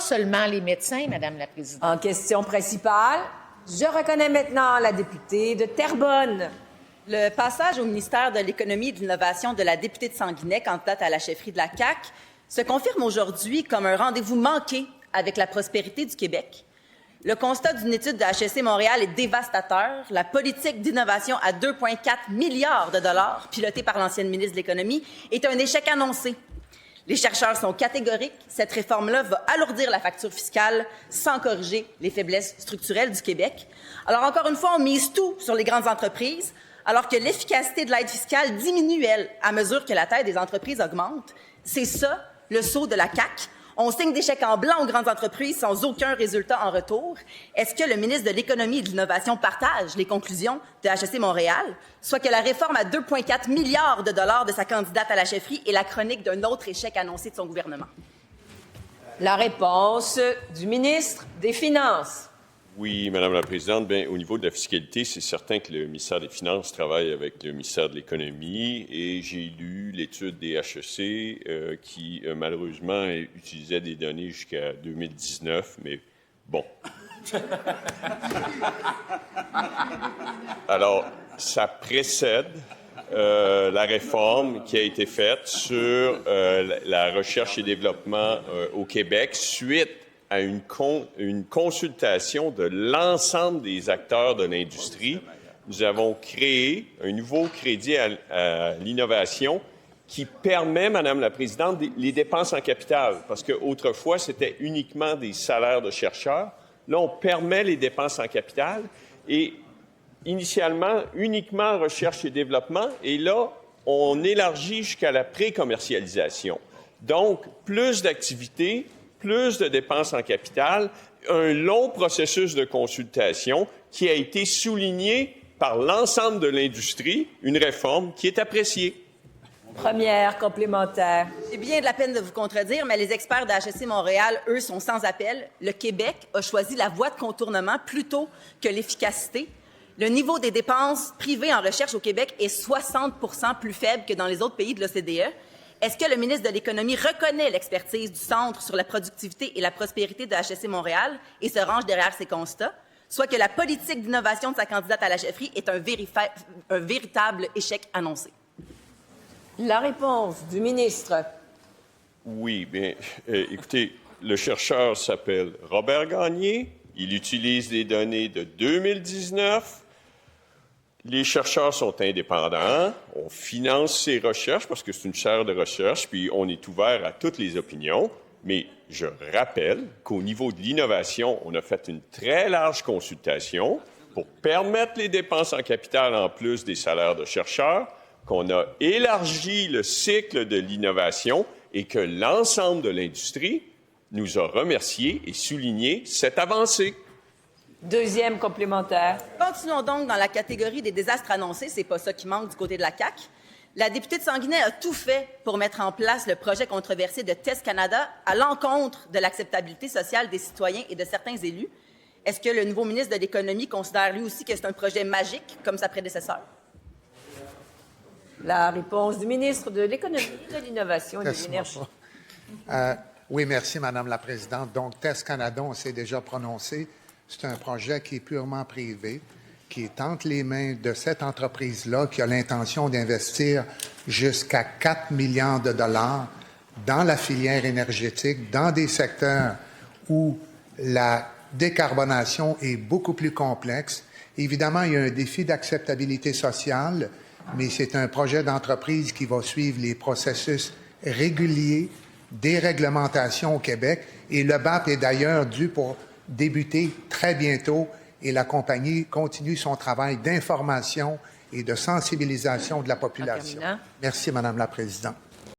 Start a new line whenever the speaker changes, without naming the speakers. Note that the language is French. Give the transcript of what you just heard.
seulement les médecins, Madame la Présidente.
En question principale, je reconnais maintenant la députée de Terrebonne.
Le passage au ministère de l'Économie et de l'Innovation de la députée de Sanguinet, candidate à la chefferie de la CAQ, se confirme aujourd'hui comme un rendez-vous manqué avec la prospérité du Québec. Le constat d'une étude de HEC Montréal est dévastateur. La politique d'innovation à 2,4 milliards de dollars, pilotée par l'ancienne ministre de l'Économie, est un échec annoncé. Les chercheurs sont catégoriques. Cette réforme-là va alourdir la facture fiscale sans corriger les faiblesses structurelles du Québec. Alors, encore une fois, on mise tout sur les grandes entreprises, alors que l'efficacité de l'aide fiscale diminue, elle, à mesure que la taille des entreprises augmente. C'est ça, le saut de la CAQ. On signe des chèques en blanc aux grandes entreprises sans aucun résultat en retour. Est-ce que le ministre de l'Économie et de l'Innovation partage les conclusions de HEC Montréal, soit que la réforme à 2,4 milliards de dollars de sa candidate à la chefferie est la chronique d'un autre échec annoncé de son gouvernement?
La réponse du ministre des Finances.
Oui, Madame la Présidente. Bien, au niveau de la fiscalité, c'est certain que le ministère des Finances travaille avec le ministère de l'Économie et j'ai lu l'étude des HEC qui, malheureusement, utilisait des données jusqu'à 2019, mais bon. Alors, ça précède la réforme qui a été faite sur la recherche et développement au Québec suite à une consultation de l'ensemble des acteurs de l'industrie. Nous avons créé un nouveau crédit à l'innovation qui permet, Madame la Présidente, les dépenses en capital, parce qu'autrefois, c'était uniquement des salaires de chercheurs. Là, on permet les dépenses en capital et initialement, uniquement en recherche et développement, et là, on élargit jusqu'à la pré-commercialisation. Donc, plus d'activités, plus de dépenses en capital, un long processus de consultation qui a été souligné par l'ensemble de l'industrie, une réforme qui est appréciée.
Première complémentaire.
C'est bien de la peine de vous contredire, mais les experts de HEC Montréal, eux, sont sans appel. Le Québec a choisi la voie de contournement plutôt que l'efficacité. Le niveau des dépenses privées en recherche au Québec est 60 % plus faible que dans les autres pays de l'OCDE. Est-ce que le ministre de l'Économie reconnaît l'expertise du Centre sur la productivité et la prospérité de HEC Montréal et se range derrière ces constats, soit que la politique d'innovation de sa candidate à la chefferie est un véritable échec annoncé?
La réponse du ministre.
Oui, bien, écoutez, le chercheur s'appelle Robert Gagné. Il utilise des données de 2019. Les chercheurs sont indépendants. On finance ces recherches parce que c'est une chaire de recherche, puis on est ouvert à toutes les opinions. Mais je rappelle qu'au niveau de l'innovation, on a fait une très large consultation pour permettre les dépenses en capital en plus des salaires de chercheurs, qu'on a élargi le cycle de l'innovation et que l'ensemble de l'industrie nous a remerciés et souligné cette avancée.
Deuxième complémentaire.
Continuons donc dans la catégorie des désastres annoncés. C'est pas ça qui manque du côté de la CAQ. La députée de Sanguinet a tout fait pour mettre en place le projet controversé de Test Canada à l'encontre de l'acceptabilité sociale des citoyens et de certains élus. Est-ce que le nouveau ministre de l'Économie considère lui aussi que c'est un projet magique, comme sa prédécesseur?
La réponse du ministre de l'Économie, de l'Innovation et de l'Énergie.
Oui, merci, Madame la Présidente. Donc, Test Canada, on s'est déjà prononcé. C'est un projet qui est purement privé, qui est entre les mains de cette entreprise-là, qui a l'intention d'investir jusqu'à 4 milliards de dollars dans la filière énergétique, dans des secteurs où la décarbonation est beaucoup plus complexe. Évidemment, il y a un défi d'acceptabilité sociale, mais c'est un projet d'entreprise qui va suivre les processus réguliers des réglementations au Québec. Et le BAP est d'ailleurs dû pour débuter très bientôt et la compagnie continue son travail d'information et de sensibilisation de la population. Merci, Madame la Présidente.